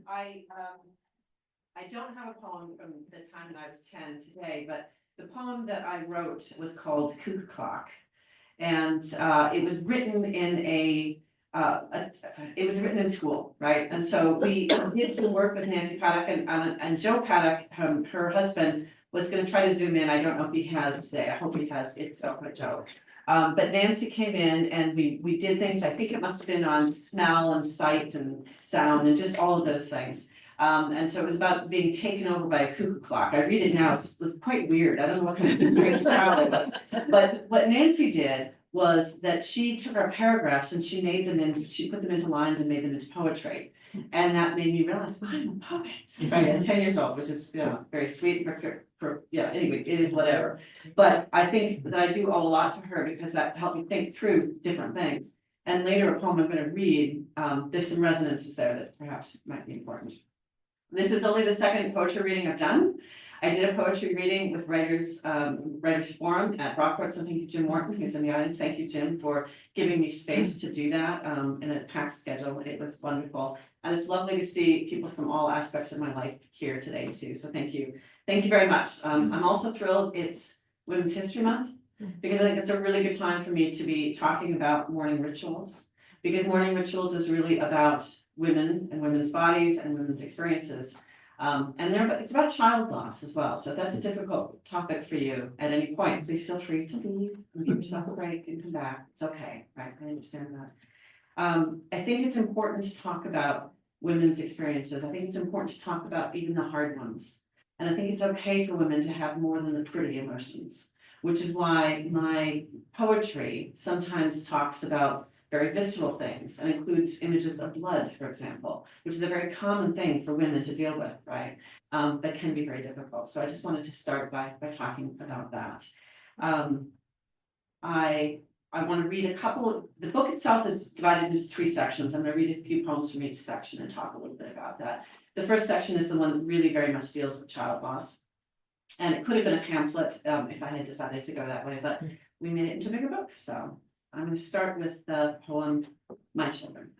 I don't have a poem from the time that I was 10 today, but the poem that I wrote was called Cuckoo Clock. And it was written in it was written in school, right? And so we did some work with Nancy Paddock and Joe Paddock, her husband, was gonna try to zoom in. I don't know if he has today. I hope he has, if so, but Joe. But Nancy came in and we did things, I think it must have been on smell and sight and sound and just all of those things. And so it was about being taken over by a cuckoo clock. I read it now, it's quite weird. I don't know what kind of strange child it was. But what Nancy did was that she took our paragraphs and she put them into lines and made them into poetry. And that made me realize I'm a poet, right, at 10 years old, which is, very sweet anyway, it is whatever. But I think that I do owe a lot to her because that helped me think through different things. And later a poem I'm gonna read, there's some resonances there that perhaps might be important. This is only the second poetry reading I've done. I did a poetry reading with Writers Forum at Rockport, so thank you, Jim Morton, who's in the audience. Thank you, Jim, for giving me space to do that in a packed schedule. It was wonderful. And it's lovely to see people from all aspects of my life here today too, so thank you. Thank you very much. I'm also thrilled it's Women's History Month, because I think it's a really good time for me to be talking about morning rituals, because morning rituals is really about women and women's bodies and women's experiences. And it's about child loss as well. So if that's a difficult topic for you at any point, please feel free to leave and give yourself a break and come back. It's okay, right? I understand that. I think it's important to talk about women's experiences. I think it's important to talk about even the hard ones. And I think it's okay for women to have more than the pretty emotions, which is why my poetry sometimes talks about very visceral things and includes images of blood, for example, which is a very common thing for women to deal with, right? But can be very difficult. So I just wanted to start by talking about that. I want to read a couple. The book itself is divided into 3 sections. I'm going to read a few poems from each section and talk a little bit about that. The first section is the one that really very much deals with child loss. And it could have been a pamphlet if I had decided to go that way, but we made it into bigger books. So I'm going to start with the poem, My Children.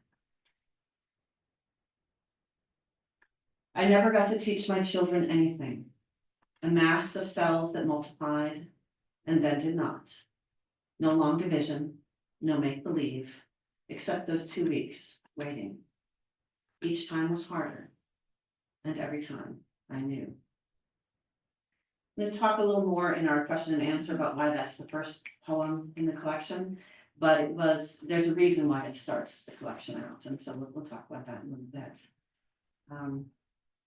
I never got to teach my children anything. A mass of cells that multiplied and then did not. No long division, no make-believe, except those 2 weeks waiting. Each time was harder, and every time I knew. I'm going to talk a little more in our question and answer about why that's the first poem in the collection, but there's a reason why it starts the collection out, and so we'll talk about that in a little bit.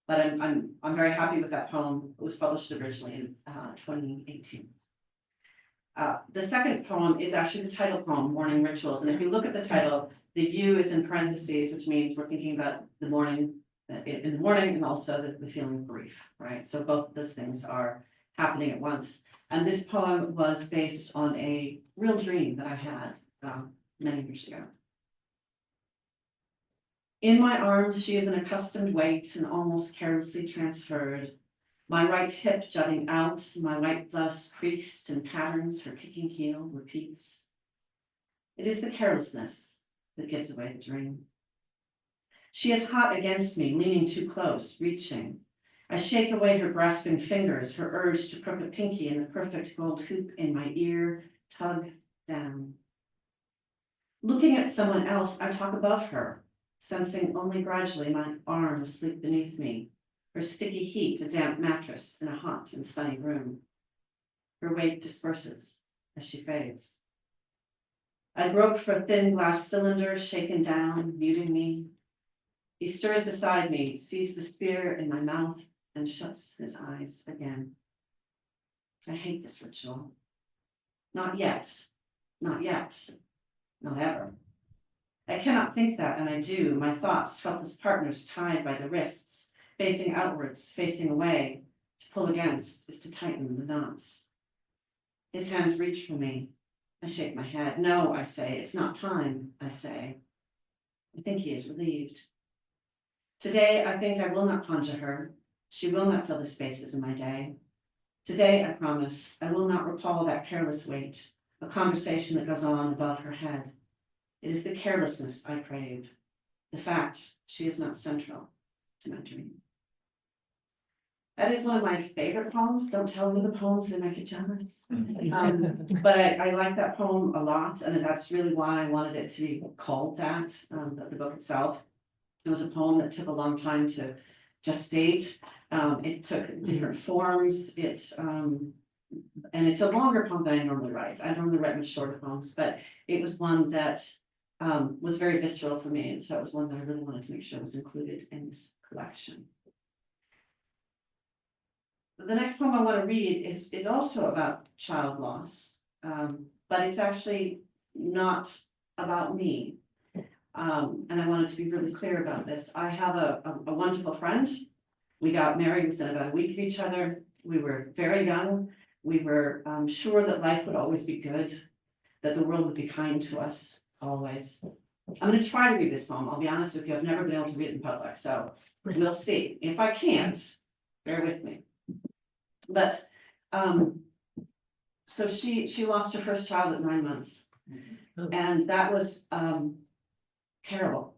But I'm very happy with that poem. It was published originally in 2018. The second poem is actually the title poem, Morning Rituals, and if you look at the title, the U is in parentheses, which means we're thinking about the morning, in the morning, and also the feeling of grief, right? So both of those things are happening at once. And this poem was based on a real dream that I had many years ago. In my arms, she is an accustomed weight and almost carelessly transferred. My right hip jutting out, my white blouse creased in patterns, her kicking heel repeats. It is the carelessness that gives away the dream. She is hot against me, leaning too close, reaching. I shake away her grasping fingers, her urge to crook a pinky in the perfect gold hoop in my ear, tug down. Looking at someone else, I talk above her, sensing only gradually my arm asleep beneath me, her sticky heat, a damp mattress in a hot and sunny room. Her weight disperses as she fades. I grope for a thin glass cylinder, shaken down, muting me. He stirs beside me, sees the spear in my mouth, and shuts his eyes again. I hate this ritual. Not yet, not yet, not ever. I cannot think that, and I do. My thoughts, helpless partners tied by the wrists, facing outwards, facing away. To pull against is to tighten the knots. His hands reach for me. I shake my head. No, I say, it's not time, I say. I think he is relieved. Today, I think I will not conjure her. She will not fill the spaces in my day. Today, I promise, I will not recall that careless weight, a conversation that goes on above her head. It is the carelessness I crave, the fact she is not central. to my dream. That is one of my favorite poems. Don't tell me the poems, they might get jealous. But I like that poem a lot, and that's really why I wanted it to be called that, the book itself. It was a poem that took a long time to gestate. It took different forms. And it's a longer poem than I normally write. I normally write much shorter poems, but it was one that was very visceral for me, and so it was one that I really wanted to make sure was included in this collection. The next poem I want to read is also about child loss, but it's actually not about me. And I wanted to be really clear about this. I have a wonderful friend. We got married within about a week of each other. We were very young. We were sure that life would always be good, that the world would be kind to us, always. I'm going to try to read this poem. I'll be honest with you, I've never been able to read it in public, so we'll see. If I can't, bear with me. But, so she lost her first child at 9 months, and that was terrible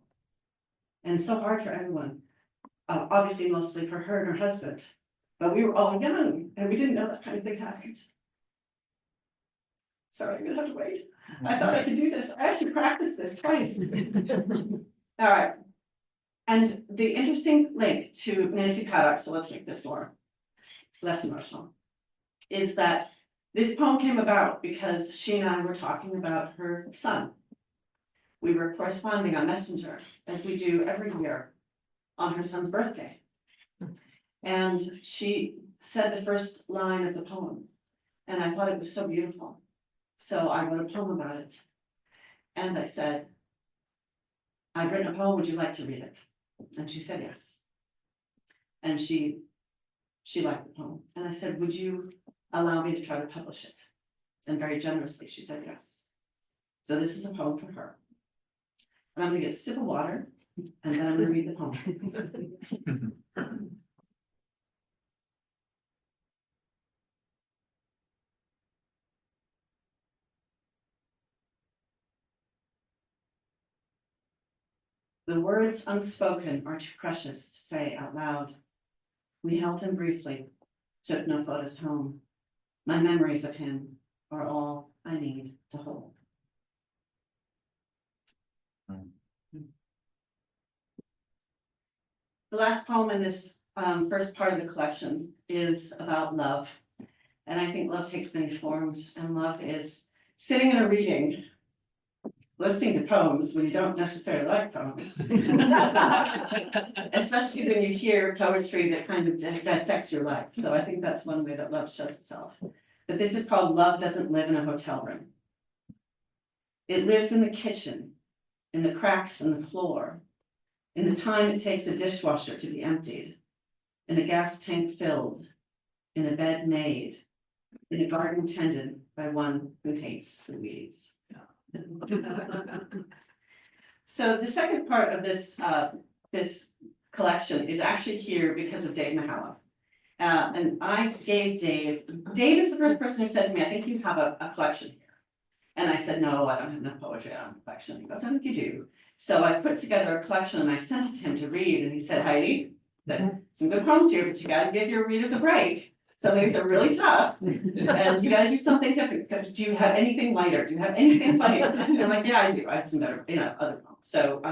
and so hard for everyone. Obviously, mostly for her and her husband, but we were all young and we didn't know that kind of thing happened. Sorry, I'm gonna have to wait. I thought I could do this. I actually practiced this twice. All right. And the interesting link to Nancy Paddock, so let's make this less emotional, is that this poem came about because she and I were talking about her son. We were corresponding on Messenger, as we do every year on her son's birthday. And she said the first line of the poem, and I thought it was so beautiful. So I wrote a poem about it. And I said, I've written a poem, would you like to read it? And she said yes. And she liked the poem. And I said, would you allow me to try to publish it? And very generously, she said yes. So this is a poem for her. And I'm gonna get a sip of water, and then I'm gonna read the poem. The words unspoken are too precious to say out loud. We held him briefly, took no photos home. My memories of him are all I need to hold. The last poem in this first part of the collection is about love. And I think love takes many forms, and love is sitting in a reading, listening to poems when you don't necessarily like poems. Especially when you hear poetry that kind of dissects your life. So I think that's one way that love shows itself. But this is called Love Doesn't Live in a Hotel Room. It lives in the kitchen, in the cracks in the floor, in the time it takes a dishwasher to be emptied, in a gas tank filled, in a bed made, in a garden tended by one who hates the weeds. So the second part of this this collection is actually here because of Dave Mihalyov. And I gave Dave is the first person who said to me, I think you have a collection here. And I said, no, I don't have enough poetry, I don't have a collection. He goes, I think you do. So I put together a collection and I sent it to him to read, and he said, Heidi, some good poems here, but you gotta give your readers a break. Some of these are really tough, and you gotta do something different. Do you have anything lighter? Do you have anything funny? And I'm like, yeah, I do. I have some better, other poems. So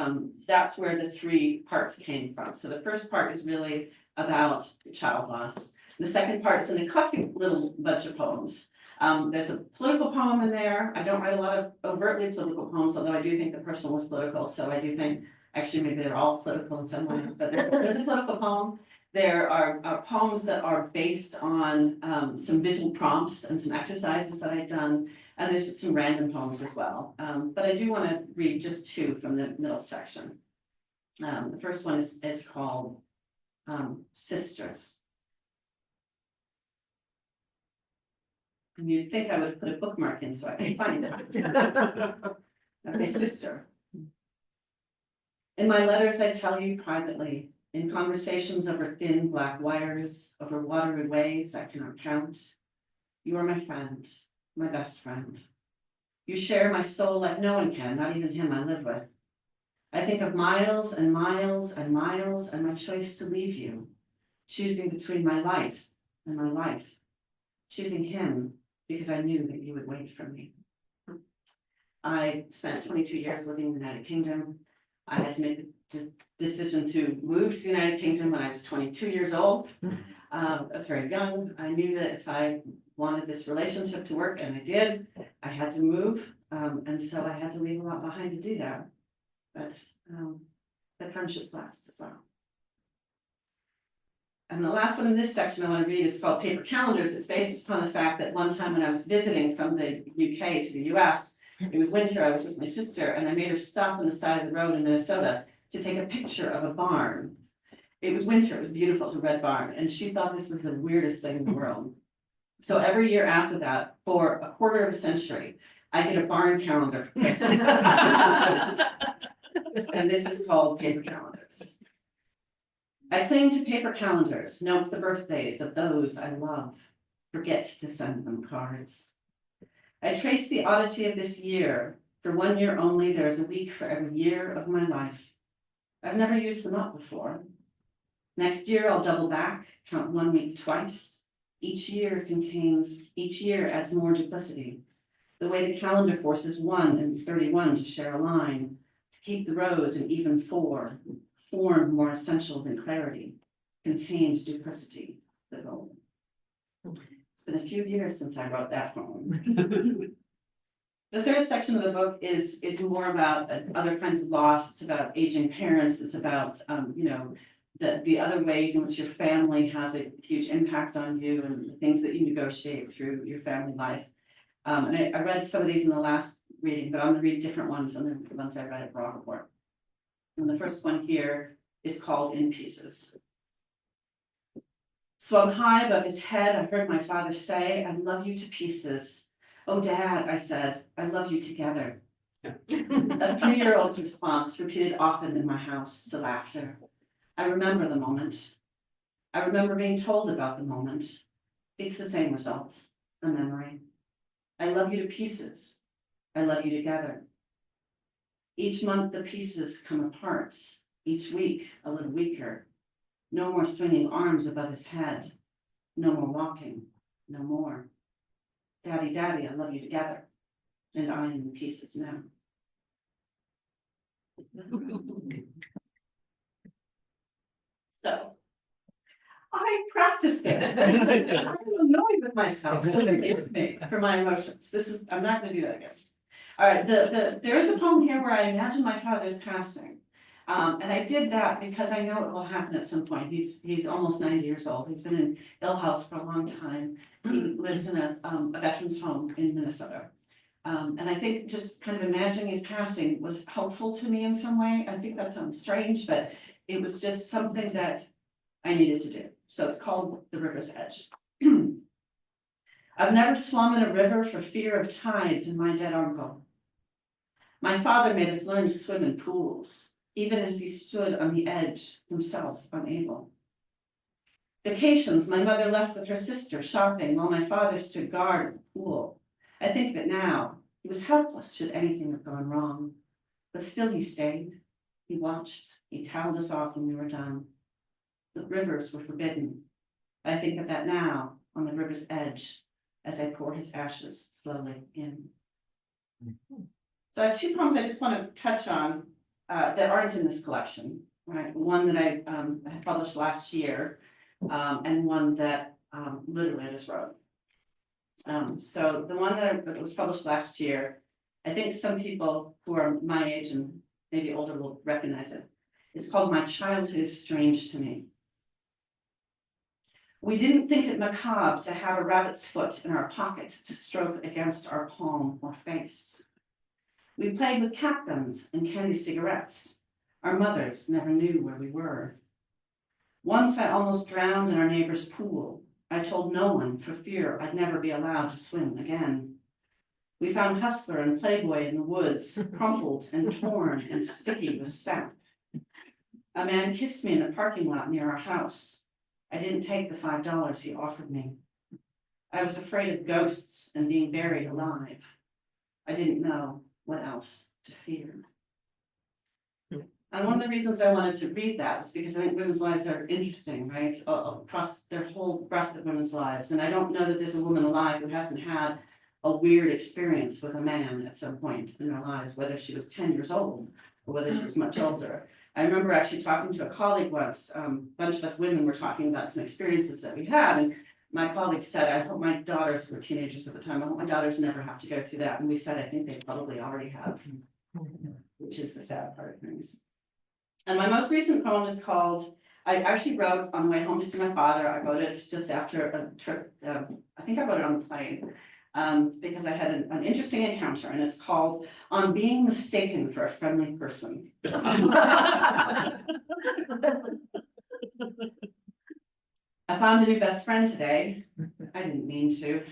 that's where the three parts came from. So the first part is really about child loss. The second part is an eclectic little bunch of poems. There's a political poem in there. I don't write a lot of overtly political poems, although I do think the personal was political. So I do think, actually, maybe they're all political in some way, but there's a political poem. There are poems that are based on some visual prompts and some exercises that I've done, and there's some random poems as well. But I do want to read just two from the middle section. The first one is called Sisters. And you'd think I would have put a bookmark in so I can find it. Okay, sister. In my letters, I tell you privately, in conversations over thin black wires, over watery waves I cannot count, you are my friend, my best friend. You share my soul like no one can, not even him I live with. I think of miles and miles and miles and my choice to leave you, choosing between my life and my life, choosing him because I knew that you would wait for me. I spent 22 years living in the United Kingdom. I had to make the decision to move to the United Kingdom when I was 22 years old. I was very young. I knew that if I wanted this relationship to work, and I did, I had to move. And so I had to leave a lot behind to do that. But the friendships last as well. And the last one in this section I want to read is called Paper Calendars. It's based upon the fact that one time when I was visiting from the UK to the US, it was winter, I was with my sister, and I made her stop on the side of the road in Minnesota to take a picture of a barn. It was winter, it was beautiful, it was a red barn, and she thought this was the weirdest thing in the world. So every year after that, for a quarter of a century, I get a barn calendar for Christmas. And this is called Paper Calendars. I cling to paper calendars, note the birthdays of those I love, forget to send them cards. I trace the oddity of this year. For 1 year only, there is a week for every year of my life. I've never used them up before. Next year, I'll double back, count 1 week twice. Each year adds more duplicity. The way the calendar forces 1 and 31 to share a line, to keep the rows in even 4, form more essential than clarity, contains duplicity, the goal. It's been a few years since I wrote that poem. The third section of the book is more about other kinds of loss. It's about aging parents. It's about the other ways in which your family has a huge impact on you and the things that you negotiate through your family life. And I read some of these in the last reading, but I'm going to read different ones than the ones I read at Broad Report. And the first one here is called In Pieces. Swung high above his head, I heard my father say, I love you to pieces. Oh, Dad, I said, I love you together. A 3-year-old's response, repeated often in my house, to laughter. I remember the moment. I remember being told about the moment. It's the same result, a memory. I love you to pieces. I love you together. Each month the pieces come apart. Each week a little weaker. No more swinging arms above his head. No more walking. No more. Daddy, Daddy, I love you together. And I am in pieces now. So, I practice this. I'm annoyed with myself, so forgive me for my emotions. I'm not gonna do that again. All right, there is a poem here where I imagine my father's passing. And I did that because I know it will happen at some point. He's almost 90 years old. He's been in ill health for a long time. He lives in a veteran's home in Minnesota. And I think just kind of imagining his passing was helpful to me in some way. I think that sounds strange, but it was just something that I needed to do. So it's called The River's Edge. I've never swum in a river for fear of tides and my dead uncle. My father made us learn to swim in pools, even as he stood on the edge, himself unable. Vacations my mother left with her sister shopping while my father stood guard at the pool. I think of it now. He was helpless should anything have gone wrong. But still he stayed. He watched. He toweled us off when we were done. The rivers were forbidden. I think of that now on the river's edge as I pour his ashes slowly in. So I have 2 poems I just want to touch on that aren't in this collection. Right? One that I published last year, and one that literally I just wrote. So the one that was published last year, I think some people who are my age and maybe older will recognize it. It's called My Childhood is Strange to Me. We didn't think it macabre to have a rabbit's foot in our pocket to stroke against our palm or face. We played with cap guns and candy cigarettes. Our mothers never knew where we were. Once I almost drowned in our neighbor's pool. I told no one for fear I'd never be allowed to swim again. We found Hustler and Playboy in the woods, crumpled and torn and sticky with sap. A man kissed me in the parking lot near our house. I didn't take the $5 he offered me. I was afraid of ghosts and being buried alive. I didn't know what else to fear. And one of the reasons I wanted to read that was because I think women's lives are interesting, right? Across their whole breadth of women's lives. And I don't know that there's a woman alive who hasn't had a weird experience with a man at some point in their lives, whether she was 10 years old or whether she was much older. I remember actually talking to a colleague once, a bunch of us women were talking about some experiences that we had. And my colleague said, I hope my daughters, who were teenagers at the time, I hope my daughters never have to go through that. And we said, I think they probably already have, which is the sad part of things. And my most recent poem is called, I actually wrote on the way home to see my father. I wrote it just after a trip, I think I wrote it on the plane, because I had an interesting encounter, and it's called On Being Mistaken for a Friendly Person. I found a new best friend today. I didn't mean to.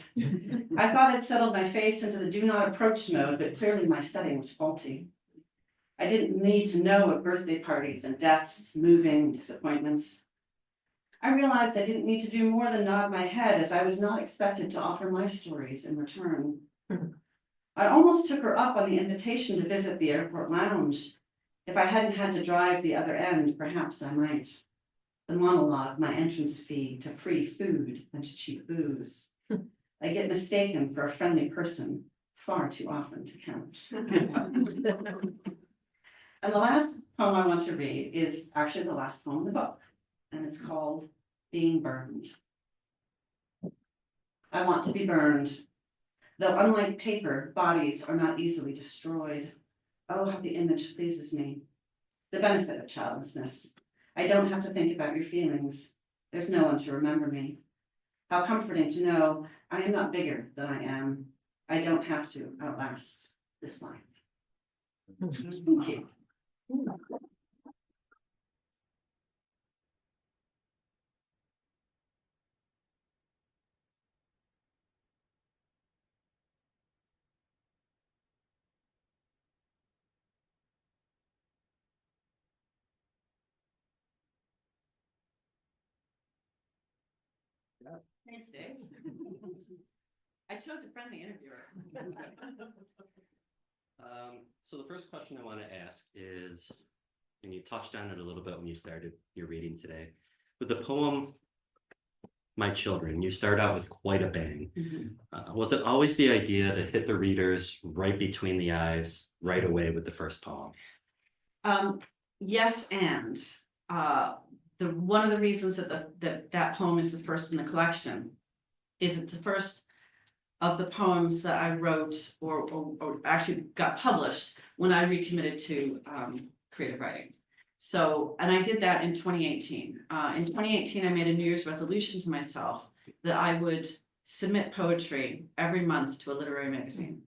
I thought I'd settled my face into the do not approach mode, but clearly my setting was faulty. I didn't need to know of birthday parties and deaths, moving, disappointments. I realized I didn't need to do more than nod my head, as I was not expected to offer my stories in return. I almost took her up on the invitation to visit the airport lounge. If I hadn't had to drive the other end, perhaps I might. The monologue, my entrance fee to free food and to cheap booze. I get mistaken for a friendly person far too often to count. And the last poem I want to read is actually the last poem in the book, and it's called Being Burned. I want to be burned. Though unlike paper, bodies are not easily destroyed. Oh, how the image pleases me. The benefit of childlessness. I don't have to think about your feelings. There's no one to remember me. How comforting to know I am not bigger than I am. I don't have to outlast this life. Thank you. Thanks, Dave. I chose a friendly interviewer. So the first question I want to ask is, and you touched on it a little bit when you started your reading today, with the poem My Children, you start out with quite a bang. Was it always the idea to hit the readers right between the eyes right away with the first poem? Yes, and one of the reasons that poem is the first in the collection is it's the first of the poems that I wrote or actually got published when I recommitted to creative writing. So, and I did that in 2018. In 2018, I made a New Year's resolution to myself that I would submit poetry every month to a literary magazine.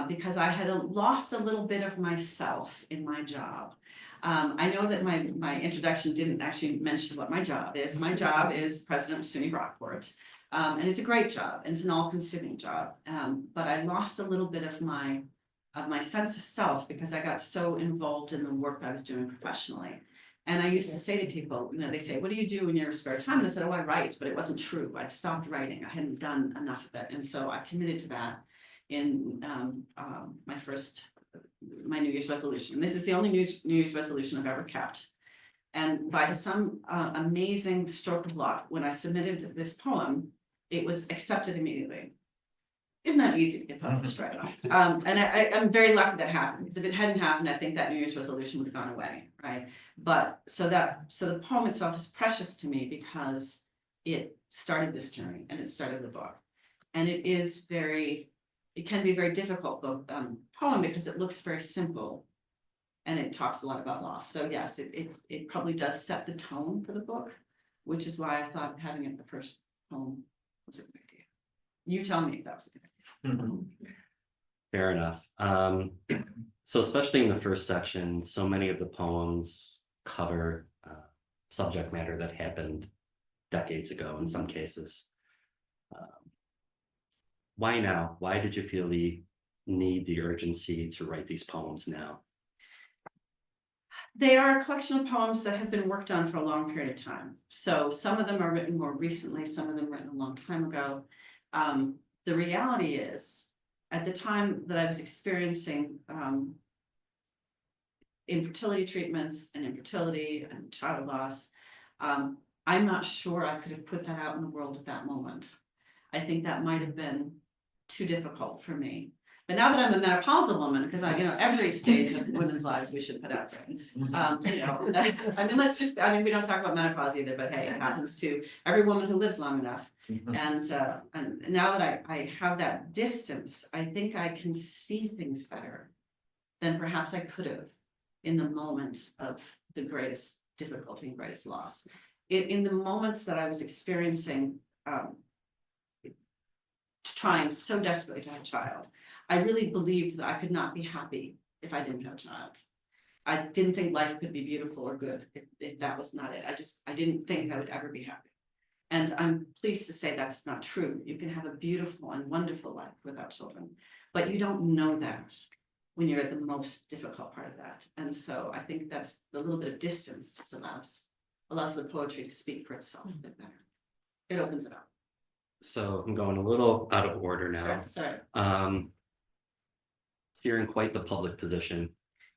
Because I had lost a little bit of myself in my job. I know that my introduction didn't actually mention what my job is. My job is president of SUNY Rockport. And it's a great job, and it's an all-consuming job. But I lost a little bit of my sense of self because I got so involved in the work I was doing professionally. And I used to say to people, you know, they say, what do you do in your spare time? And I said, oh, I write, but it wasn't true. I stopped writing. I hadn't done enough of it. And so I committed to that in my New Year's resolution. This is the only New Year's resolution I've ever kept. And by some amazing stroke of luck, when I submitted this poem, it was accepted immediately. Isn't that easy to get published right off? And I'm very lucky that happened, because if it hadn't happened, I think that New Year's resolution would have gone away, right? But so the poem itself is precious to me because it started this journey and it started the book. And it can be very difficult, the poem, because it looks very simple and it talks a lot about loss. So yes, it probably does set the tone for the book, which is why I thought having it the first poem was a good idea. You tell me if that was a good idea. Fair enough. So especially in the first section, so many of the poems cover subject matter that happened decades ago in some cases. Why now? Why did you feel the need, the urgency to write these poems now? They are a collection of poems that have been worked on for a long period of time. So some of them are written more recently, some of them written a long time ago. The reality is, at the time that I was experiencing infertility treatments and infertility and child loss. I'm not sure I could have put that out in the world at that moment. I think that might have been too difficult for me. But now that I'm a menopausal woman, because every stage of women's lives we should put out there. I mean, we don't talk about menopause either, but hey, it happens to every woman who lives long enough. And now that I have that distance, I think I can see things better than perhaps I could have in the moment of the greatest difficulty and greatest loss. In the moments that I was experiencing trying so desperately to have a child, I really believed that I could not be happy if I didn't have a child. I didn't think life could be beautiful or good if that was not it. I didn't think I would ever be happy. And I'm pleased to say that's not true. You can have a beautiful and wonderful life without children, but you don't know that when you're at the most difficult part of that. And so I think that's the little bit of distance just allows the poetry to speak for itself a bit better. It opens it up. So I'm going a little out of order now. Sorry. You're in quite the public position,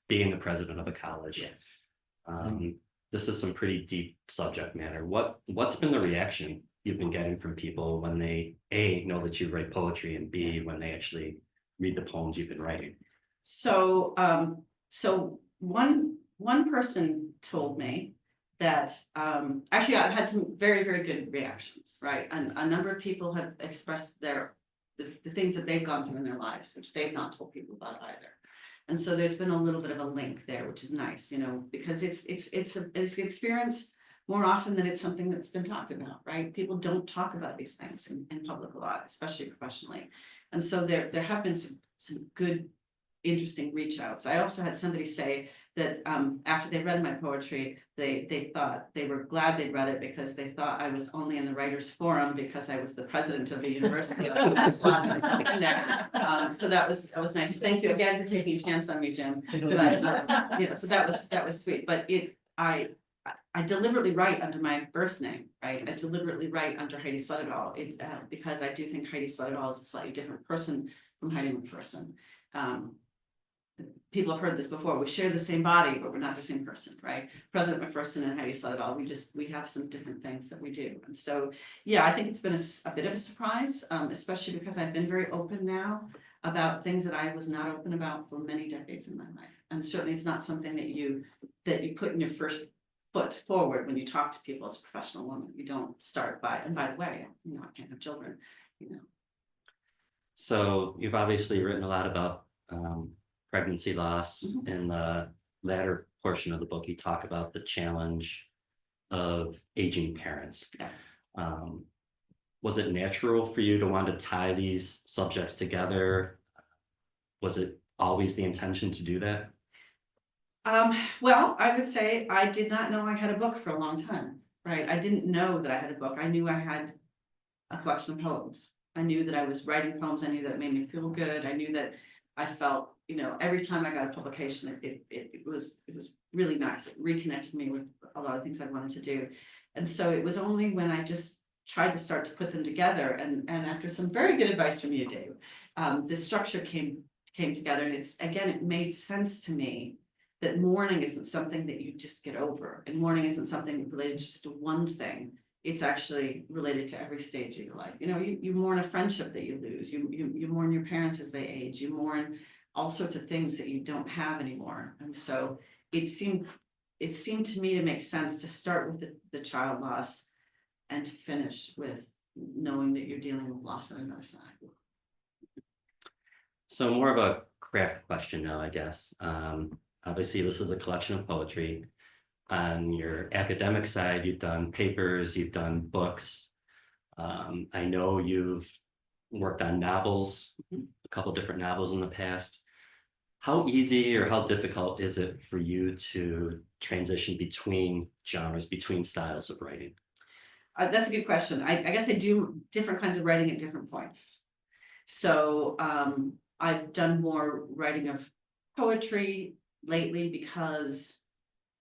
being the president of a college. Yes. This is some pretty deep subject matter. What's been the reaction you've been getting from people when they A, know that you write poetry, and B, when they actually read the poems you've been writing? So one person told me that actually I've had some very, very good reactions, right? And a number of people have expressed the things that they've gone through in their lives, which they've not told people about either. And so there's been a little bit of a link there, which is nice, because it's an experience more often than it's something that's been talked about, right? People don't talk about these things in public a lot, especially professionally. And so there have been some good, interesting reach outs. I also had somebody say that after they read my poetry, they thought they were glad they'd read it because they thought I was only in the writers forum because I was the president of the university. So that was nice. Thank you again for taking a chance on me, Jim. But so that was sweet. But I deliberately write under my birth name, right? I deliberately write under Heidi Slettedahl because I do think Heidi Slettedahl is a slightly different person from Heidi Macpherson. People have heard this before. We share the same body, but we're not the same person, right? President Macpherson and Heidi Slettedahl, we have some different things that we do. And so, yeah, I think it's been a bit of a surprise, especially because I've been very open now about things that I was not open about for many decades in my life. And certainly it's not something that you put in your first foot forward when you talk to people as a professional woman. You don't start by, and by the way, I can't have children, So you've obviously written a lot about pregnancy loss. In the latter portion of the book, you talk about the challenge of aging parents. Yeah. Was it natural for you to want to tie these subjects together? Was it always the intention to do that? Well, I would say I did not know I had a book for a long time, right? I didn't know that I had a book. I knew I had a collection of poems. I knew that I was writing poems. I knew that it made me feel good. I knew that I felt, every time I got a publication, it was really nice. It reconnected me with a lot of things I wanted to do. And so it was only when I just tried to start to put them together, and after some very good advice from you, Dave, the structure came together, and it made sense to me that mourning isn't something that you just get over, and mourning isn't something related just to one thing. It's actually related to every stage of your life. You mourn a friendship that you lose. You mourn your parents as they age. You mourn all sorts of things that you don't have anymore. And so it seemed to me to make sense to start with the child loss and to finish with knowing that you're dealing with loss on another side. So more of a craft question now, I guess. Obviously, this is a collection of poetry. On your academic side, you've done papers, you've done books. I know you've worked on novels, a couple different novels in the past. How easy or how difficult is it for you to transition between genres, between styles of writing? That's a good question. I guess I do different kinds of writing at different points. So I've done more writing of poetry lately because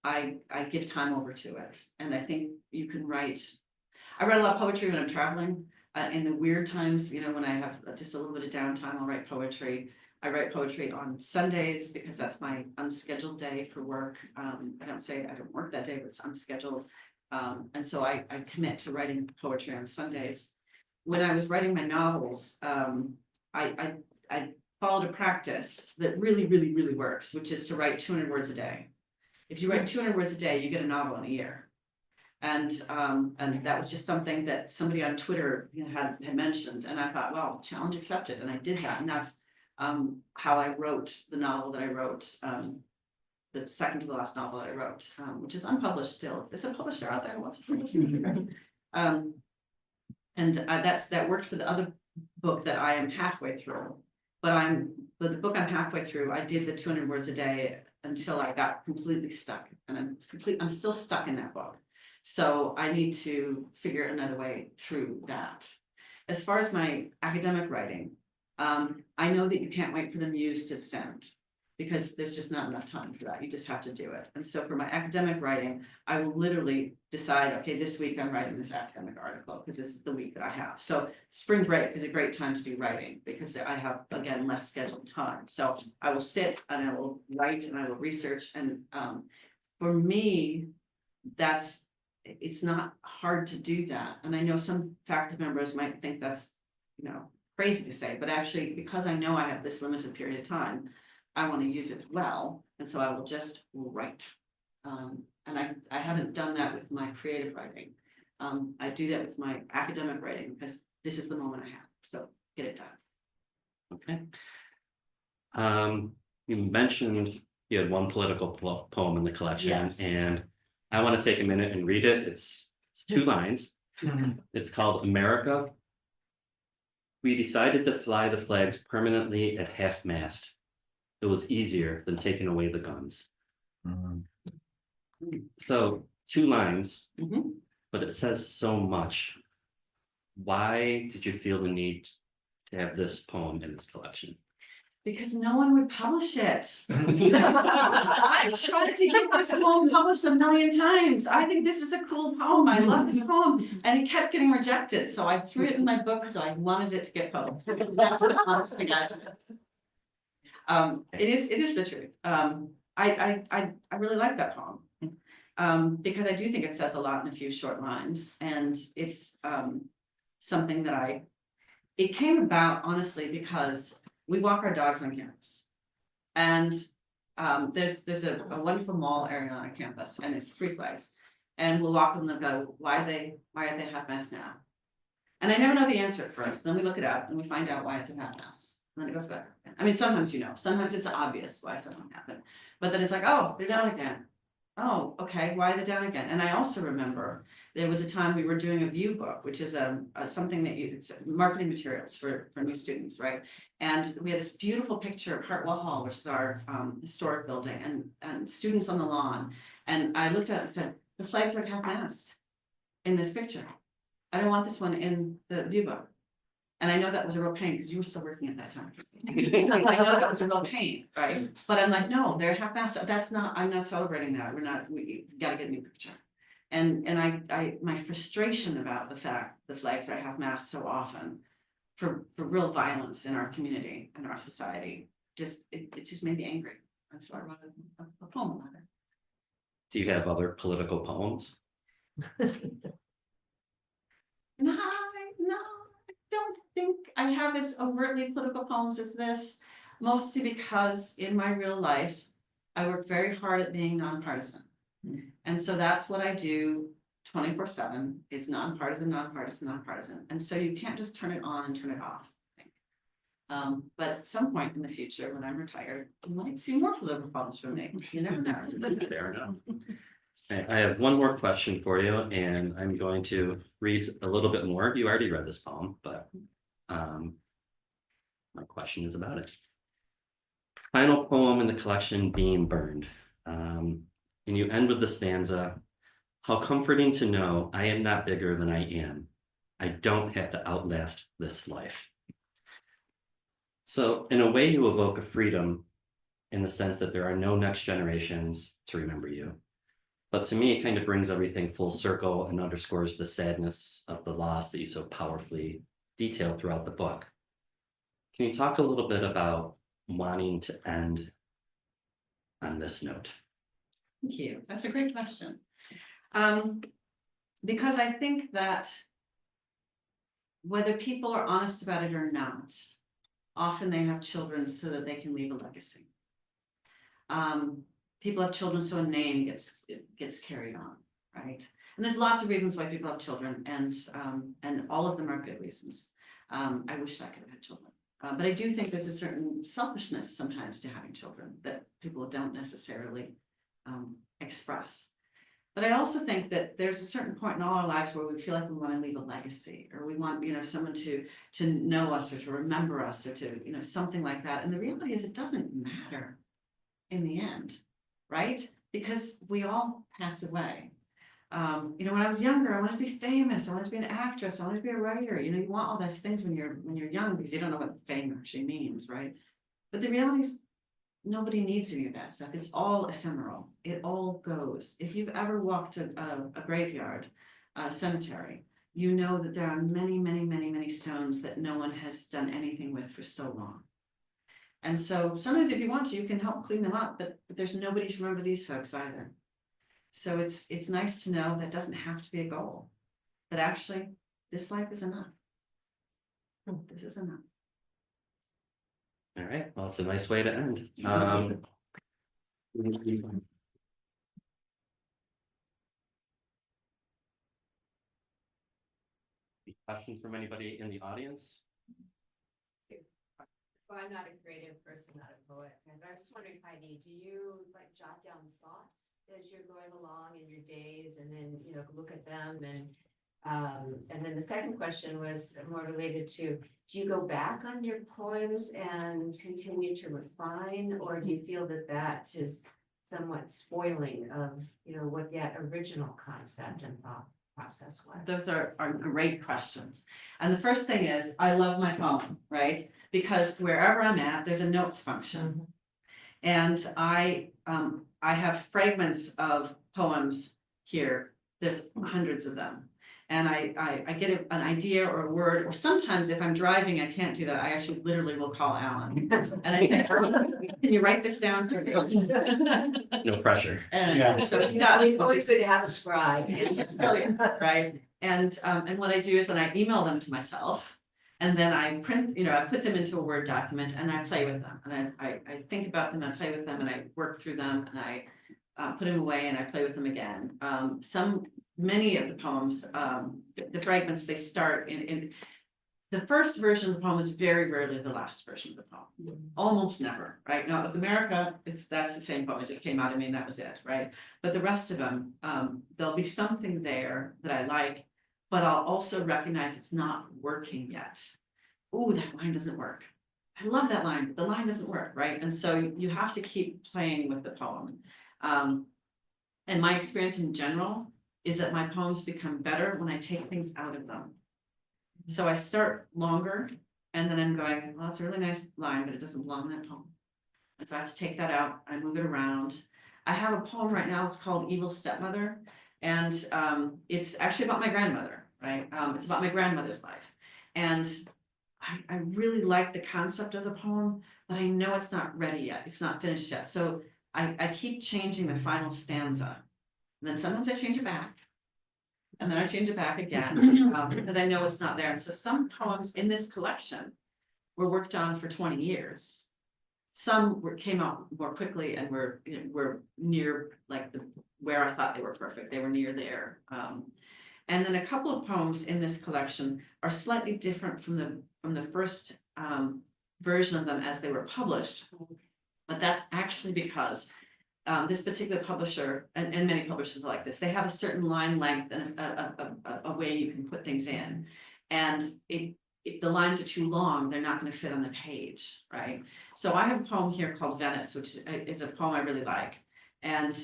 I give time over to it. And I think you can write. I write a lot of poetry when I'm traveling. In the weird times, when I have just a little bit of downtime, I'll write poetry. I write poetry on Sundays because that's my unscheduled day for work. I don't say I don't work that day, but it's unscheduled. And so I commit to writing poetry on Sundays. When I was writing my novels, I followed a practice that really works, which is to write 200 words a day. If you write 200 words a day, you get a novel in a year. And that was just something that somebody on Twitter had mentioned, and I thought, well, challenge accepted, and I did that, and that's how I wrote the novel that I wrote, the second to the last novel that I wrote, which is unpublished still. If there's a publisher out there who wants to publish it, and that worked for the other book that I am halfway through. But the book I'm halfway through, I did the 200 words a day until I got completely stuck, and I'm still stuck in that book. So I need to figure another way through that. As far as my academic writing, I know that you can't wait for the muse to descend, because there's just not enough time for that. You just have to do it. And so for my academic writing, I will literally decide, okay, this week I'm writing this academic article because this is the week that I have. So spring break is a great time to do writing because I have, again, less scheduled time. So I will sit and I will write and I will research. And for me, it's not hard to do that. And I know some faculty members might think that's, crazy to say, but actually, because I know I have this limited period of time, I want to use it well. And so I will just write. And I haven't done that with my creative writing. I do that with my academic writing because this is the moment I have. So get it done. Okay. You mentioned you had one political poem in the collection, Yes. and I want to take a minute and read it. It's 2 lines. It's called America. We decided to fly the flags permanently at half-mast. It was easier than taking away the guns. So 2 lines, but it says so much. Why did you feel the need to have this poem in this collection? Because no one would publish it. I tried to get this poem published a million times. I think this is a cool poem. I love this poem. And it kept getting rejected. So I threw it in my book because I wanted it to get published. That's an honest to God truth. It is the truth. I really like that poem. Because I do think it says a lot in a few short lines. And it's something that it came about honestly because we walk our dogs on campus, and there's a wonderful mall area on our campus, and it's 3 flags, and we'll walk them and go, why are they half-mast now? And I never know the answer at first. Then we look it up and we find out why it's a half-mast, and then it goes back. I mean, sometimes sometimes it's obvious why something happened, but then it's like, oh, they're down again. Oh, okay, why are they down again? And I also remember there was a time we were doing a view book, which is something that it's marketing materials for new students, right? And we had this beautiful picture of Hartwell Hall, which is our historic building, and students on the lawn. And I looked at it and said, the flags are half-mast in this picture. I don't want this one in the view book. And I know that was a real pain because you were still working at that time. I know that was a real pain, right? But I'm like, no, they're half-mast. I'm not celebrating that. We gotta get a new picture. And my frustration about the fact the flags are half-mast so often for real violence in our community and our society, it just made me angry. And so I wrote a poem about it. Do you have other political poems? No, I don't think I have as overtly political poems as this, mostly because in my real life, I work very hard at being nonpartisan. And so that's what I do 24/7 is nonpartisan. And so you can't just turn it on and turn it off. I think. But at some point in the future, when I'm retired, you might see more political poems from me. You never know. Fair enough. Okay, I have one more question for you, and I'm going to read a little bit more. You already read this poem, but my question is about it. Final poem in the collection, Being Burned. And you end with the stanza, how comforting to know I am not bigger than I am. I don't have to outlast this life. So in a way you evoke a freedom in the sense that there are no next generations to remember you. But to me, it kind of brings everything full circle and underscores the sadness of the loss that you so powerfully detail throughout the book. Can you talk a little bit about wanting to end on this note? Thank you. That's a great question. Because I think that whether people are honest about it or not, often they have children so that they can leave a legacy. People have children so a name gets carried on, right? And there's lots of reasons why people have children, and all of them are good reasons. I wish I could have had children. But I do think there's a certain selfishness sometimes to having children that people don't necessarily express. But I also think that there's a certain point in all our lives where we feel like we want to leave a legacy, or we want, someone to know us or to remember us or to, something like that. And the reality is it doesn't matter in the end, right? Because we all pass away. When I was younger, I wanted to be famous. I wanted to be an actress. I wanted to be a writer. You want all those things when you're young because you don't know what fame actually means, right? But the reality is nobody needs any of that stuff. It's all ephemeral. It all goes. If you've ever walked a graveyard, a cemetery, you know that there are many, many, many, many stones that no one has done anything with for so long. And so sometimes if you want to, you can help clean them up, but there's nobody to remember these folks either. So it's nice to know that doesn't have to be a goal, that actually this life is enough. This is enough. All right, well, it's a nice way to end. Questions from anybody in the audience? Well, I'm not a creative person, not a poet, and I was just wondering, Heidi, do you like jot down thoughts as you're going along in your days, and then look at them, and then the second question was more related to, do you go back on your poems and continue to refine, or do you feel that that is somewhat spoiling of what that original concept and thought process was? Those are great questions. And the first thing is, I love my phone, right? Because wherever I'm at, there's a notes function. And I have fragments of poems here. There's hundreds of them. And I get an idea or a word, or sometimes if I'm driving, I can't do that. I actually literally will call Alan. And I say, can you write this down for me? No pressure. And so he It's does. always good to have a scribe. It's just brilliant, right? And what I do is then I email them to myself, and then I print, I put them into a Word document and I play with them, and I think about them, I play with them, and I work through them, and I put them away and I play with them again. Many of the poems, the fragments, they start in the first version of the poem is very rarely the last version of the poem. Almost never, right? Now with America, that's the same poem. It just came out of me and that was it, right? But the rest of them, there'll be something there that I like, but I'll also recognize it's not working yet. Ooh, that line doesn't work. I love that line, but the line doesn't work, right? And so you have to keep playing with the poem. And my experience in general is that my poems become better when I take things out of them. So I start longer, and then I'm going, well, it's a really nice line, but it doesn't belong in that poem. And so I have to take that out, I move it around. I have a poem right now, it's called Evil Stepmother, and it's actually about my grandmother, right? It's about my grandmother's life. And I really like the concept of the poem, but I know it's not ready yet, it's not finished yet. So I keep changing the final stanza. And then sometimes I change it back. And then I change it back again, because I know it's not there. And so some poems in this collection were worked on for 20 years. Some came out more quickly and were near like where I thought they were perfect. They were near there. And then a couple of poems in this collection are slightly different from the first version of them as they were published. But that's actually because this particular publisher, and many publishers are like this, they have a certain line length and a way you can put things in. And if the lines are too long, they're not going to fit on the page, right? So I have a poem here called Venice, which is a poem I really like. And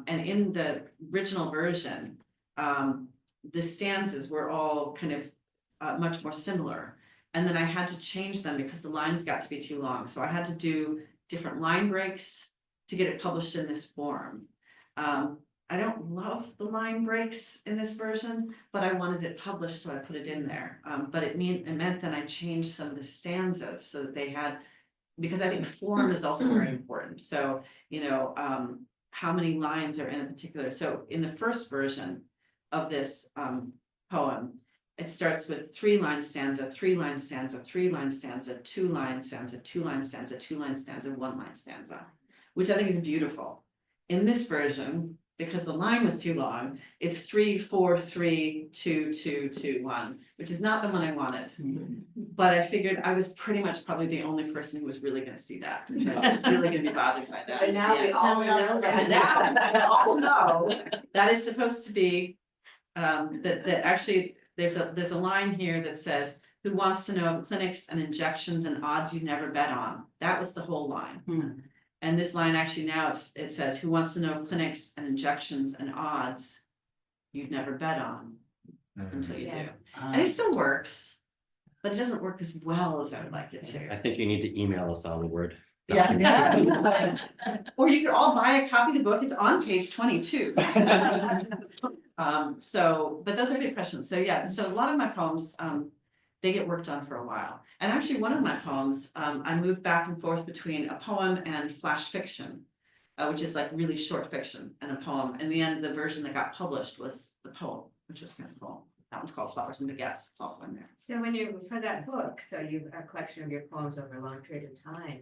in the original version, the stanzas were all kind of much more similar. And then I had to change them because the lines got to be too long. So I had to do different line breaks to get it published in this form. I don't love the line breaks in this version, but I wanted it published, so I put it in there. But it meant that I changed some of the stanzas so that they had because I think form is also very important. So, how many lines are in a particular, so in the first version of this poem, it starts with 3-line stanza, 3-line stanza, 3-line stanza, 2-line stanza, 2-line stanza, 2-line stanza, 1-line stanza, which I think is beautiful. In this version, because the line was too long, it's 3, 4, 3, 2, 2, 2, 1, which is not the one I wanted. But I figured I was pretty much probably the only person who was really gonna see that. I was really gonna be bothered by that. But now we all know that. Now we all know that is supposed to be, that actually, there's a line here that says, who wants to know clinics and injections and odds you never bet on? That was the whole line. And this line actually now it says, who wants to know clinics and injections and odds you'd never bet on until you do. And it still works, but it doesn't work as well as I would like it to. I think you need to email us all the word. Yeah. Or you could all buy a copy of the book, it's on page 22. But those are good questions. So yeah, so a lot of my poems, they get worked on for a while. And actually one of my poems, I moved back and forth between a poem and flash fiction, which is like really short fiction and a poem. In the end, the version that got published was the poem, which was kind of cool. That one's called Flowers and Baguettes. It's also in there. So when you, for that book, so you've a collection of your poems over a long period of time,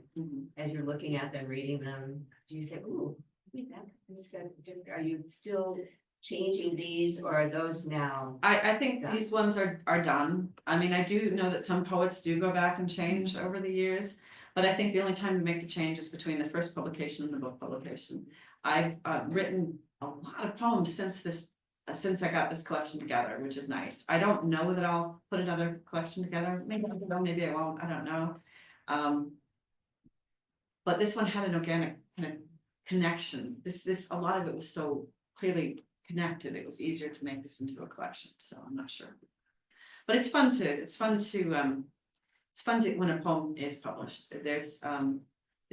as you're looking at them, reading them, do you say, ooh, are you still changing these, or are those now? I think done? these ones are done. I mean, I do know that some poets do go back and change over the years, but I think the only time to make the change is between the first publication and the book publication. I've written a lot of poems since I got this collection together, which is nice. I don't know that I'll put another collection together. Maybe I will, maybe I won't. I don't know. But this one had an organic kind of connection. This a lot of it was so clearly connected. It was easier to make this into a collection. So I'm not sure. But it's fun to when a poem is published. There's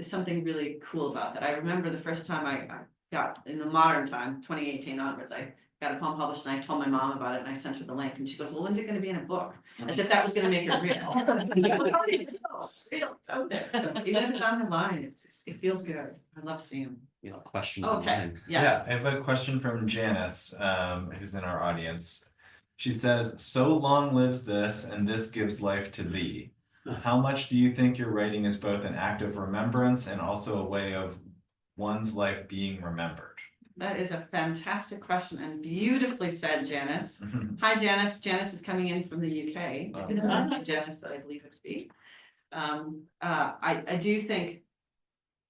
something really cool about that. I remember the first time I got in the modern time, 2018 onwards, I got a poem published and I told my mom about it and I sent her the link and she goes, well, when's it going to be in a book? As if that was going to make it real. It's real, it's out there. So even if it's on the line, it feels good. I love seeing them. Question. Okay, Yeah, yes. I have a question from Janice, who's in our audience. She says, so long lives this, and this gives life to thee. How much do you think your writing is both an act of remembrance and also a way of one's life being remembered? That is a fantastic question and beautifully said, Janice. Hi, Janice. Janice is coming in from the UK. Janice, that I believe it to be. I do think,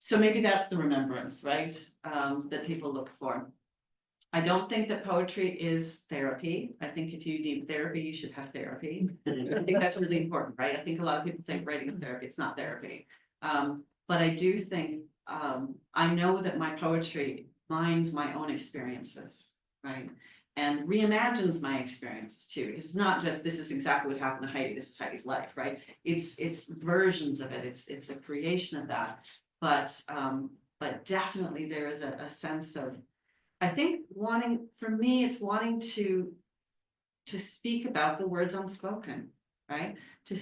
so maybe that's the remembrance, right? That people look for. I don't think that poetry is therapy. I think if you need therapy, you should have therapy. I think that's really important, right? I think a lot of people think writing is therapy. It's not therapy. But I do think, I know that my poetry mines my own experiences, right? And reimagines my experiences too. It's not just, this is exactly what happened to Heidi, this is Heidi's life, right? It's versions of it, it's a creation of that. But definitely there is a sense of, I think for me, it's wanting to speak about the words unspoken, right? To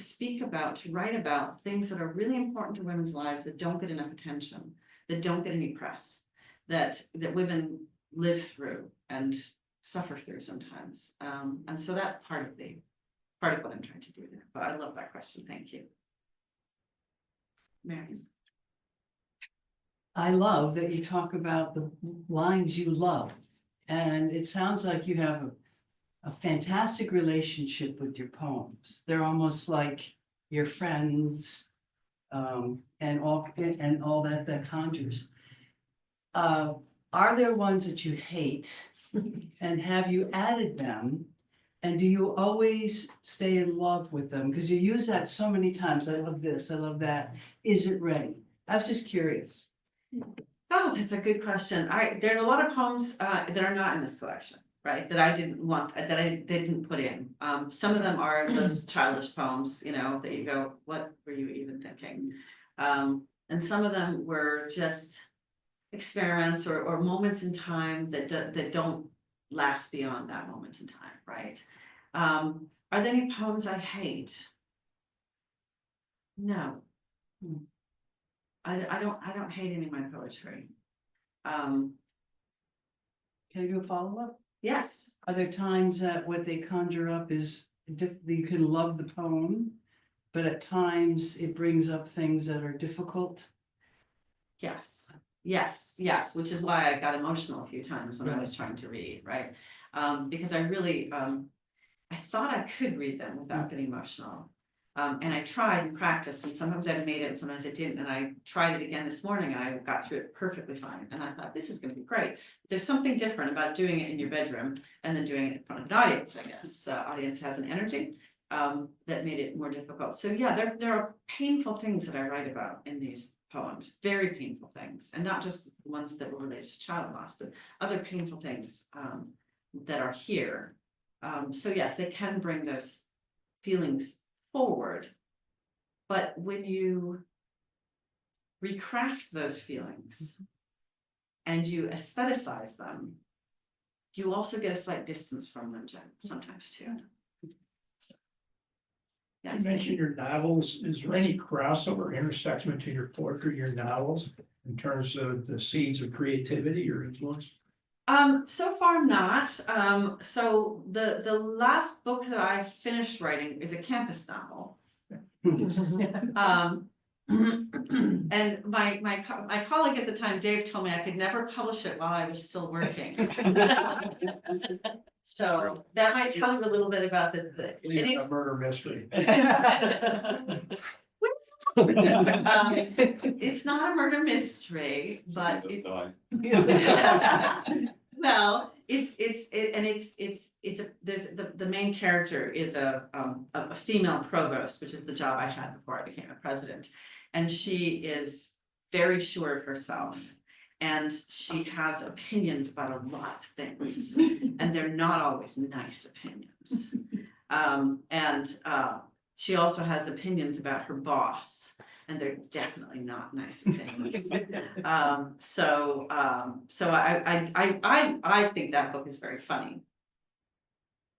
write about things that are really important to women's lives that don't get enough attention, that don't get any press, that women live through and suffer through sometimes. And so that's part of what I'm trying to do there. But I love that question. Thank you. Mary. I love that you talk about the lines you love. And it sounds like you have a fantastic relationship with your poems. They're almost like your friends, and all that conjures. Are there ones that you hate? And have you added them? And do you always stay in love with them? Because you use that so many times. I love this, I love that. Is it ready? I was just curious. Oh, that's a good question. There's a lot of poems that are not in this collection, right? That I didn't want, that I didn't put in. Some of them are those childish poems, that you go, what were you even thinking? And some of them were just experiments or moments in time that don't last beyond that moment in time, right? Are there any poems I hate? No. I don't hate any of my poetry. Can I do a follow-up? Yes, Are there times that what they conjure up is, you can love the poem, but at times it brings up things that are difficult? yes, yes, which is why I got emotional a few times when I was trying to read, right? Because I really, I thought I could read them without getting emotional. And I tried and practiced, and sometimes I made it and sometimes I didn't, and I tried it again this morning and I got through it perfectly fine, and I thought, this is gonna be great. There's something different about doing it in your bedroom and then doing it in front of an audience, I guess. The audience has an energy that made it more difficult. So yeah, there are painful things that I write about in these poems, very painful things, and not just ones that were related to child loss, but other painful things that are here. So yes, they can bring those feelings forward. But when you recraft those feelings and you aestheticize them, you also get a slight distance from them sometimes too. So, You yes. mentioned your novels. Is there any crossover intersection between your poetry and your novels in terms of the seeds of creativity or influence? So far not. So the last book that I finished writing is a campus novel. And my colleague at the time, Dave, told me I could never publish it while I was still working. So that might tell you a little bit about the It's a murder mystery. It's not a murder mystery, but well, the main character is a female provost, which is the job I had before I became a president, and she is very sure of herself, and she has opinions about a lot of things, and they're not always nice opinions. She also has opinions about her boss, and they're definitely not nice opinions. So I think that book is very funny.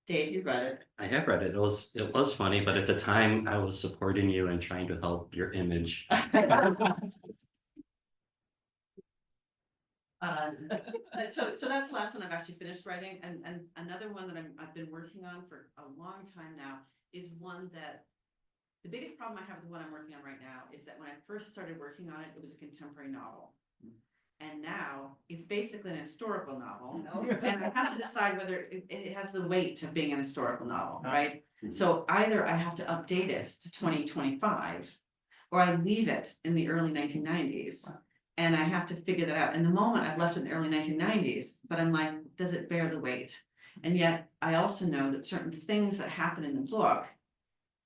Dave, you read it. I have read it. It was funny, but at the time I was supporting you and trying to help your image. So that's the last one I've actually finished writing, and another one that I've been working on for a long time now is one that the biggest problem I have with the one I'm working on right now is that when I first started working on it, it was a contemporary novel. And now it's basically an historical novel, and I have to decide whether it has the weight of being an historical novel, right? So either I have to update it to 2025, or I leave it in the early 1990s. And I have to figure that out. In the moment, I've left it in the early 1990s, but I'm like, does it bear the weight? And yet I also know that certain things that happen in the book,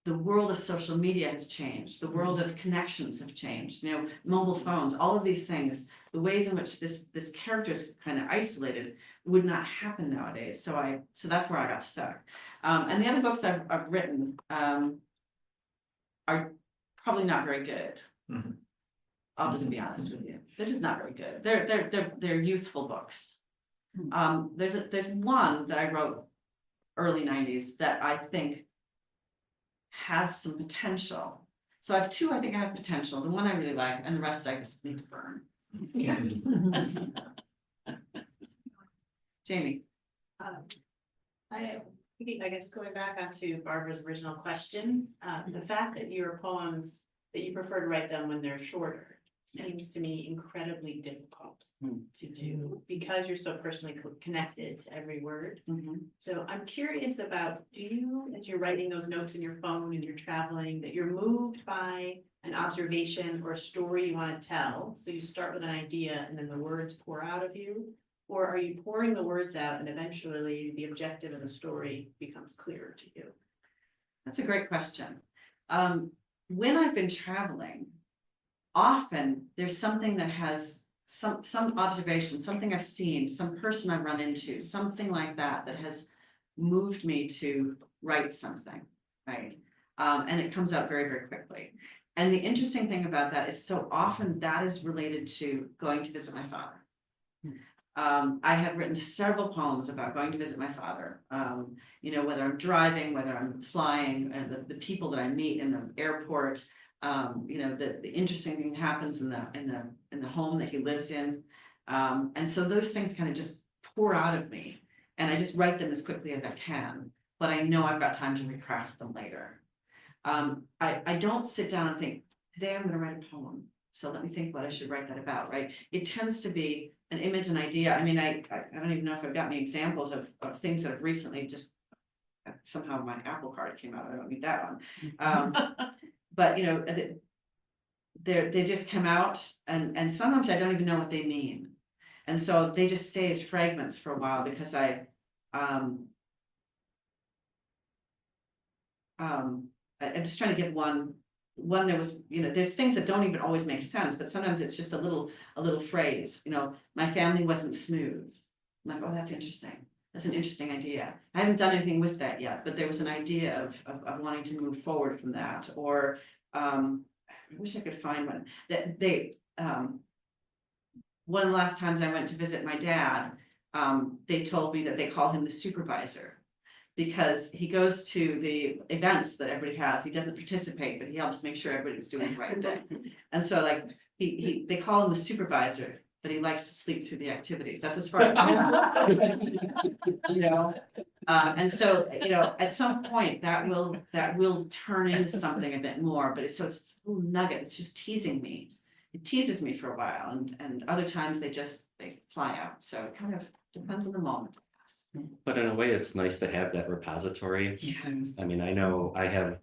the world of social media has changed, the world of connections have changed, you know, mobile phones, all of these things, the ways in which this character is kind of isolated would not happen nowadays. So that's where I got stuck. And the other books I've written are probably not very good. Mhm. I'll just be honest with you. They're just not very good. They're youthful books. There's one that I wrote early 90s that I think has some potential. So I have two I think I have potential. The one I really like, and the rest I just need to burn. Jamie. I guess going back onto Barbara's original question, the fact that your poems, that you prefer to write them when they're shorter, seems to me incredibly difficult to do because you're so personally connected to every word. So I'm curious about, do you, as you're writing those notes in your phone and you're traveling, that you're moved by an observation or a story you want to tell? So you start with an idea and then the words pour out of you? Or are you pouring the words out and eventually the objective of the story becomes clearer to you? That's a great question. When I've been traveling, often there's something that has some observation, something I've seen, some person I've run into, something like that has moved me to write something, right? And it comes out very, very quickly. And the interesting thing about that is so often that is related to going to visit my father. I have written several poems about going to visit my father, you know, whether I'm driving, whether I'm flying, and the people that I meet in the airport, You know, the interesting thing happens in the home that he lives in. And so those things kind of just pour out of me, and I just write them as quickly as I can, but I know I've got time to recraft them later. I don't sit down and think, today I'm gonna write a poem, so let me think what I should write that about, right? It tends to be an image, an idea. I mean, I don't even know if I've got any examples of things that have recently just somehow my Apple card came out. I don't need that one. But you know, they just come out, and sometimes I don't even know what they mean. And so they just stay as fragments for a while because I'm just trying to give one there was, you know, there's things that don't even always make sense, but sometimes it's just a little phrase, you know, my family wasn't smooth. I'm like, oh, that's interesting. That's an interesting idea. I haven't done anything with that yet, but there was an idea of wanting to move forward from that. Or I wish I could find one that one of the last times I went to visit my dad, they told me that they call him the supervisor, because he goes to the events that everybody has. He doesn't participate, but he helps make sure everybody's doing the right thing. And so like they call him the supervisor, but he likes to sleep through the activities. That's as far as I know. You know, and so, you know, at some point that will turn into something a bit more, but it's a little nugget. It's just teasing me. It teases me for a while, and other times they fly out. So it kind of depends on the moment. But in a way, it's nice to have that repository. Yeah. I mean, I know I have a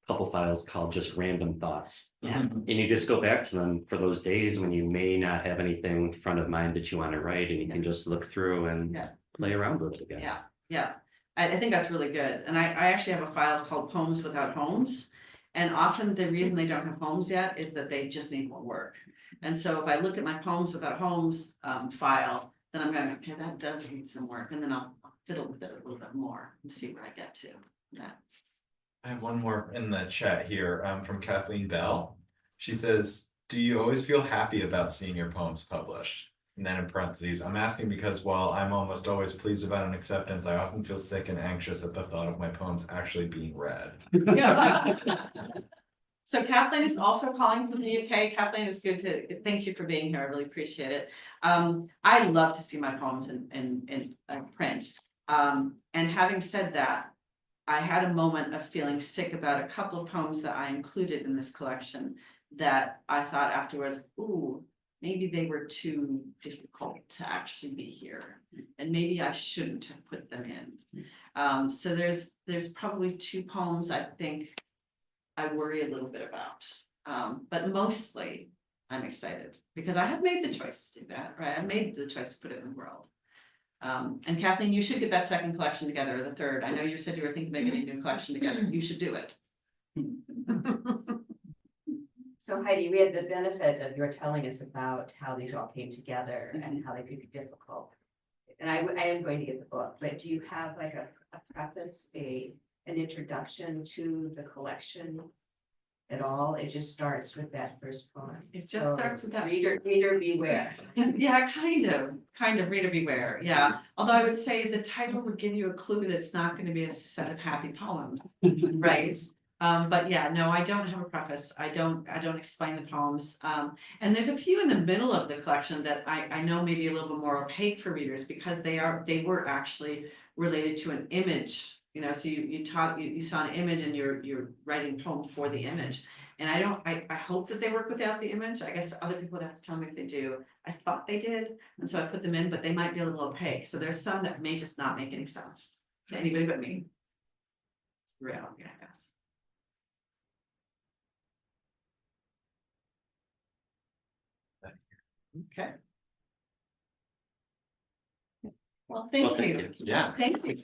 couple files called just random thoughts. Yeah. And you just go back to them for those days when you may not have anything front of mind that you want to write, and you can just look through and play around with it again. Yeah, yeah. I think that's really good. And I actually have a file called Poems Without Homes. And often the reason they don't have homes yet is that they just need more work. And so if I look at my Poems Without Homes file, then I'm going, okay, that does need some work. And then I'll fiddle with it a little bit more and see where I get to. Yeah. I have one more in the chat here from Kathleen Bell. She says, do you always feel happy about seeing your poems published? And then in parentheses, I'm asking because while I'm almost always pleased about an acceptance, I often feel sick and anxious at the thought of my poems actually being read. So Kathleen is also calling from the UK. Kathleen, it's good to thank you for being here. I really appreciate it. I love to see my poems in print. And having said that, I had a moment of feeling sick about a couple of poems that I included in this collection that I thought afterwards, ooh, maybe they were too difficult to actually be here, and maybe I shouldn't have put them in. So there's probably two poems I think I worry a little bit about, but mostly I'm excited because I have made the choice to do that, right? I've made the choice to put it in the world. And Kathleen, you should get that second collection together, or the third. I know you said you were thinking about getting a new collection together. You should do it. So Heidi, we had the benefit of your telling us about how these all came together and how they could be difficult. And I am going to get the book, but do you have like a preface, an introduction to the collection at all? It just starts with that first poem. It just starts with that. Reader beware. Yeah, kind of reader beware. Yeah. Although I would say the title would give you a clue that it's not going to be a set of happy poems, right? But yeah, no, I don't have a preface. I don't explain the poems. And there's a few in the middle of the collection that I know may be a little bit more opaque for readers because they were actually related to an image. You know, so you saw an image and you're writing a poem for the image. And I hope that they work without the image. I guess other people would have to tell me if they do. I thought they did, and so I put them in, but they might be a little opaque. So there's some that may just not make any sense to anybody but me. It's the reality, I guess. Okay. Well, thank you. Yeah. Thank you.